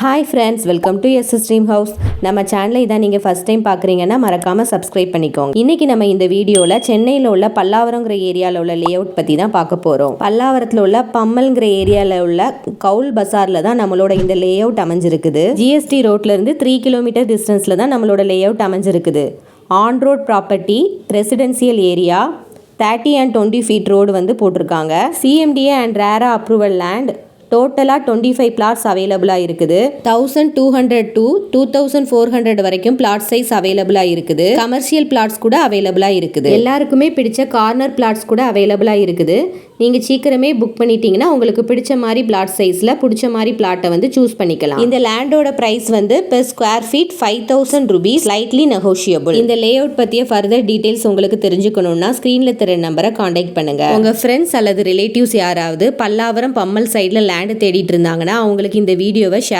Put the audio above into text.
Hi friends, welcome to Ssdreamhouse. நம்ம சேனலை இதான் நீங்கள் ஃபஸ்ட் டைம் பார்க்குறீங்கன்னா மறக்காமல் சப்ஸ்கிரைப் பண்ணிக்கோங்க. இன்றைக்கி நம்ம இந்த வீடியோவில் சென்னையில் உள்ள பல்லாவரங்கிற ஏரியாவில் உள்ள லே அவுட் பற்றி தான் பார்க்க போகிறோம். பல்லாவரத்தில் உள்ள பம்மல்ங்கிற ஏரியாவில் உள்ள கவுல் பசாரில் தான் நம்மளோட இந்த லே அவுட் அமைஞ்சிருக்குது. ஜிஎஸ்டி ரோட்லேருந்து 3 கிலோமீட்டர் டிஸ்டன்ஸில் தான் நம்மளோட லே அவுட் அமைஞ்சிருக்குது. On road property, residential area, 30 and 20 feet road வந்து போட்டிருக்காங்க. CMDA and RERA approval land. டோட்டலாக 25 பிளாட்ஸ் அவைலபிளாக இருக்குது. 1200 to 2400 வரைக்கும் பிளாட் சைஸ் அவைலபிளாக இருக்குது. கமர்ஷியல் பிளாட்ஸ் கூட அவைலபிளாக இருக்குது. எல்லாருக்குமே பிடிச்ச கார்னர் பிளாட்ஸ் கூட அவைலபிளாக இருக்குது. நீங்கள் சீக்கிரமே புக் பண்ணிட்டீங்கன்னா உங்களுக்கு பிடிச்ச மாதிரி பிளாட் சைஸில் பிடிச்ச மாதிரி பிளாட்டை வந்து சூஸ் பண்ணிக்கலாம். இந்த லேண்டோட ப்ரைஸ் வந்து per square feet 5000 rupees, slightly negotiable. இந்த லே அவுட் பற்றிய ஃபர்தர் டீட்டெயில்ஸ் உங்களுக்கு தெரிஞ்சுக்கணும்னா ஸ்க்ரீனில் தெரிய நம்பரை காண்டாக்ட் பண்ணுங்க. உங்கள் ஃப்ரெண்ட்ஸ் அல்லது ரிலேட்டிவ்ஸ் யாராவது பல்லாவரம் பம்மல் சைடில் லேண்டு தேடிட்டு இருந்தாங்கன்னா அவங்களுக்கு இந்த வீடியோவை ஷேர்